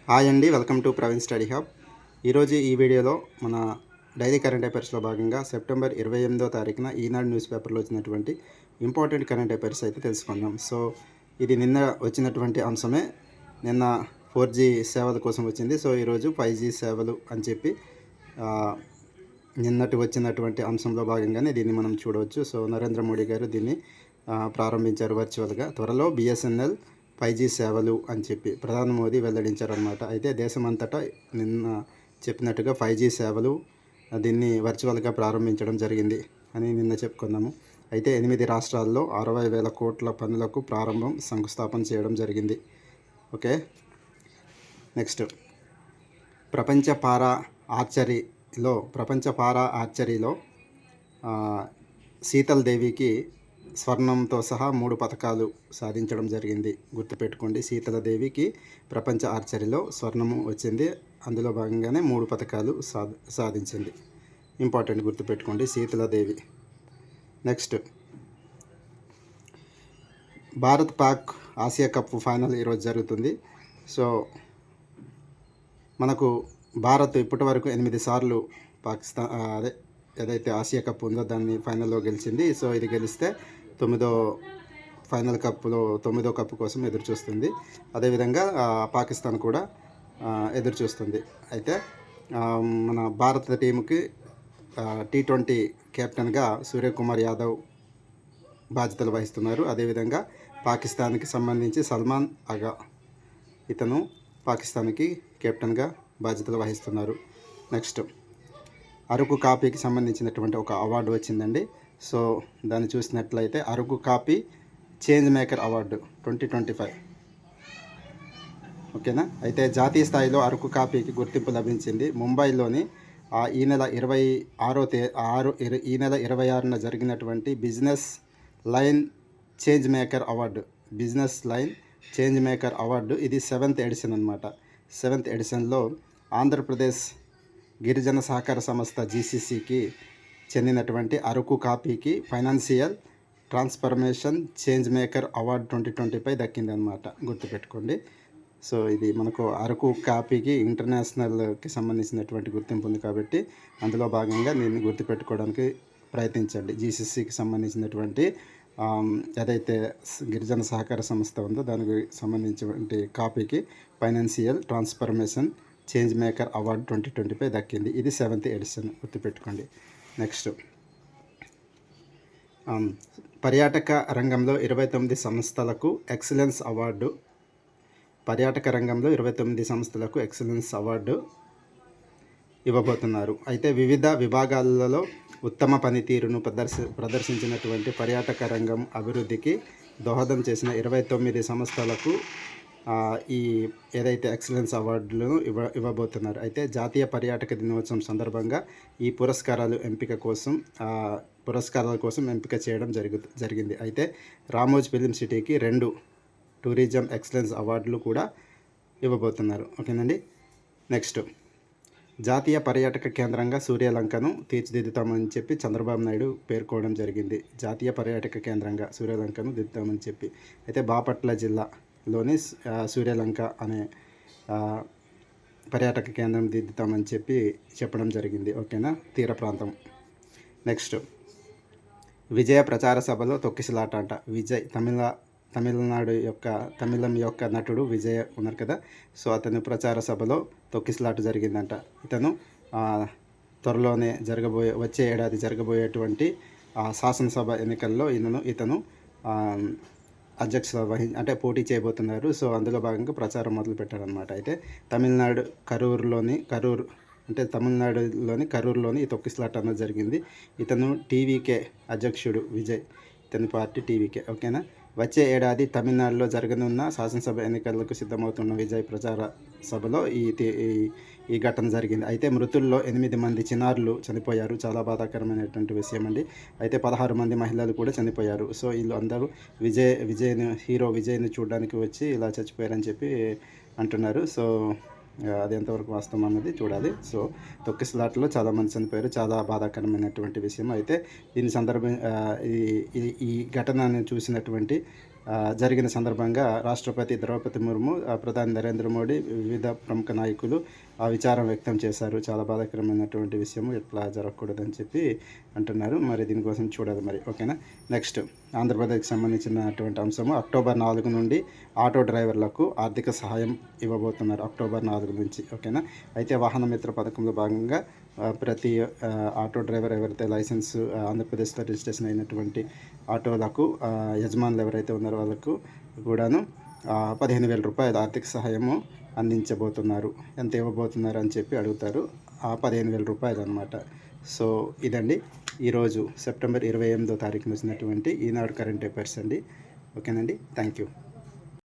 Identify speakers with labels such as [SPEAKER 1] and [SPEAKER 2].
[SPEAKER 1] Hi అండి, welcome to Praveen study hub. ఈరోజు ఈ వీడియోలో మన డైలీ కరెంట్ అఫైర్స్లో భాగంగా సెప్టెంబర్ 28వ తారీఖున ఈనాడు న్యూస్ పేపర్లో వచ్చినటువంటి ఇంపార్టెంట్ కరెంట్ అఫైర్స్ అయితే తెలుసుకుందాం. సో ఇది నిన్న వచ్చినటువంటి అంశమే. నిన్న 4G సేవల కోసం వచ్చింది. సో ఈరోజు 5G సేవలు అని చెప్పి నిన్నటి వచ్చినటువంటి అంశంలో భాగంగానే దీన్ని మనం చూడవచ్చు. సో నరేంద్ర మోడీ గారు దీన్ని ప్రారంభించారు వర్చువల్గా. త్వరలో BSNL 5G సేవలు అని చెప్పి ప్రధాని మోదీ వెల్లడించారన్నమాట. అయితే దేశమంతటా నిన్న చెప్పినట్టుగా 5G సేవలు దీన్ని వర్చువల్గా ప్రారంభించడం జరిగింది అని నిన్న చెప్పుకున్నాము. అయితే 8 రాష్ట్రాల్లో 60,000 కోట్ల పనులకు శంకుస్థాపన చేయడం జరిగింది. ఓకే, నెక్స్ట్ ప్రపంచ పారా ఆర్చరీలో శీతల్ దేవికి స్వర్ణంతో సహా 3 పథకాలు సాధించడం జరిగింది. గుర్తుపెట్టుకోండి, శీతలదేవికి ప్రపంచ ఆర్చరీలో స్వర్ణము వచ్చింది. అందులో భాగంగానే 3 పథకాలు సాధించింది. ఇంపార్టెంట్, గుర్తుపెట్టుకోండి Sheetal Devi. Next Bharat Pak Asia cup final ఈరోజు జరుగుతుంది. సో మనకు భారత్ ఇప్పటి వరకు 8 సార్లు పాకిస్తాన్ ఏదైతే ఆసియా కప్ ఉందో దాన్ని ఫైనల్లో గెలిచింది. సో ఇది గెలిస్తే 9వ ఫైనల్ కప్లో 9వ కప్పు కోసం ఎదురు చూస్తుంది. అదేవిధంగా పాకిస్తాన్ కూడా ఎదురు చూస్తుంది. అయితే మన భారత టీముకి T20 కెప్టెన్గా సూర్యకుమార్ యాదవ్ బాధ్యతలు వహిస్తున్నారు. అదేవిధంగా పాకిస్తాన్కి సంబంధించి సల్మాన్ అగా ఇతను పాకిస్తాన్కి కెప్టెన్గా బాధ్యతలు వహిస్తున్నారు. నెక్స్ట్ అరకు కాఫీకి సంబంధించినటువంటి ఒక అవార్డు వచ్చిందండి. సో దాన్ని చూసినట్లయితే Araku coffee change maker award 2025. ఓకేనా. అయితే జాతీయ స్థాయిలో అరకు కాఫీకి గుర్తింపు లభించింది. ముంబైలోని ఈ నెల 26న జరిగినటువంటి business line change maker award ఇది 7th ఎడిషన్ అనమాట. 7th ఎడిషన్లో ఆంధ్రప్రదేశ్ గిరిజన సహకార సంస్థ GCCకి చెందినటువంటి అరకు కాఫీకి financial transformation change maker award 2025 దక్కిందనమాట. గుర్తుపెట్టుకోండి. సో ఇది మనకు అరకు కాఫీకి ఇంటర్నేషనల్కి సంబంధించినటువంటి గుర్తింపు ఉంది కాబట్టి అందులో భాగంగా దీన్ని గుర్తుపెట్టుకోవడానికి ప్రయత్నించండి. GCCకి సంబంధించినటువంటి ఏదైతే గిరిజన సహకార సంస్థ ఉందో దానికి సంబంధించినటువంటి కాఫీకి financial transformation change maker award 2025 దక్కింది. ఇది 7th ఎడిషన్, గుర్తుపెట్టుకోండి. నెక్స్ట్ పర్యాటక రంగంలో 29 సంస్థలకు ఎక్సలెన్స్ అవార్డు ఇవ్వబోతున్నారు. అయితే వివిధ విభాగాలలో ఉత్తమ పనితీరును ప్రదర్శించినటువంటి పర్యాటక రంగం అభివృద్ధికి దోహదం చేసిన 29 సంస్థలకు ఈ ఏదైతే ఎక్సలెన్స్ అవార్డులను ఇవ్వబోతున్నారు. అయితే జాతీయ పర్యాటక దినోత్సవం సందర్భంగా ఈ పురస్కారాల కోసం ఎంపిక చేయడం జరిగింది. అయితే రామోజీ ఫిలిం సిటీకి 2 టూరిజం ఎక్సలెన్స్ అవార్డులు కూడా ఇవ్వబోతున్నారు. ఓకేనండి. నెక్స్ట్ జాతీయ పర్యాటక కేంద్రంగా సూర్యలంకను తీర్చిదిద్దుతామని చెప్పి చంద్రబాబు నాయుడు పేర్కోవడం జరిగింది. జాతీయ పర్యాటక కేంద్రంగా సూర్యలంకను దిద్దుతామని చెప్పి. అయితే బాపట్ల జిల్లాలోని సూర్యలంక అనే పర్యాటక కేంద్రం దిద్దుతామని చెప్పడం జరిగింది. ఓకేనా, తీర ప్రాంతం. నెక్స్ట్ విజయ ప్రచార సభలో తొక్కిసలాట అంట. విజయ్ తమిళం యొక్క నటుడు విజయ్ ఉన్నారు కదా. సో అతని ప్రచార సభలో తొక్కిసలాట జరిగిందంట. ఇతను త్వరలోనే వచ్చే ఏడాది జరగబోయేటువంటి శాసనసభ ఎన్నికల్లో ఇతను అధ్యక్షత పోటీ చేయబోతున్నారు. సో అందులో భాగంగా ప్రచారం మొదలు పెట్టారనమాట. అయితే తమిళనాడులోని కరూరులోని ఈ తొక్కిసలాట అన్నది జరిగింది. ఇతను టీవీకే అధ్యక్షుడు విజయ్, ఇతని పార్టీ టీవీకే. ఓకేనా. వచ్చే ఏడాది తమిళనాడులో జరగనున్న శాసనసభ ఎన్నికలకు సిద్ధమవుతున్న విజయ్ ప్రచార సభలో ఈ ఘటన జరిగింది. అయితే మృతుల్లో 8 మంది చిన్నారులు చనిపోయారు. చాలా బాధాకరమైనటువంటి విషయం అండి. అయితే 16 మంది మహిళలు కూడా చనిపోయారు. సో వీళ్ళు అందరూ హీరో విజయ్ని చూడడానికి వచ్చి ఇలా చచ్చిపోయారని చెప్పి అంటున్నారు. సో అది ఎంతవరకు వాస్తవం అన్నది చూడాలి. సో తొక్కిసలాటలో చాలామంది చనిపోయారు. చాలా బాధాకరమైనటువంటి విషయం. అయితే దీని ఈ ఘటనను చూసినటువంటి జరిగిన సందర్భంగా రాష్ట్రపతి ద్రౌపది ముర్ము, ప్రధాని నరేంద్ర మోడీ, వివిధ ప్రముఖ నాయకులు విచారం వ్యక్తం చేశారు. చాలా బాధాకరమైనటువంటి విషయము, ఇట్లా జరగకూడదని చెప్పి అంటున్నారు. మరి దీనికోసం చూడాలి మరి. ఓకేనా. నెక్స్ట్ ఆంధ్రప్రదేశ్కి సంబంధించినటువంటి అంశము అక్టోబర్ 4 నుండి ఆటో డ్రైవర్లకు ఆర్థిక సహాయం ఇవ్వబోతున్నారు. అక్టోబర్ 4 నుంచి. ఓకేనా. అయితే వాహన మిత్ర పథకంలో భాగంగా ప్రతి ఆటో డ్రైవర్ ఎవరైతే లైసెన్స్ ఆంధ్రప్రదేశ్లో రిజిస్ట్రేషన్ అయినటువంటి ఆటోలకు యజమానులు ఎవరైతే ఉన్నారో వాళ్ళకు కూడాను 15,000 రూపాయలు ఆర్థిక సహాయము అందించబోతున్నారు. ఎంత ఇవ్వబోతున్నారు అని చెప్పి అడుగుతారు. 15,000 రూపాయలు అనమాట. సో ఇదండి ఈరోజు సెప్టెంబర్ 28వ తారీఖున వచ్చినటువంటి ఈనాడు కరెంట్ అఫైర్స్ అండి. ఓకేనండి. Thank you.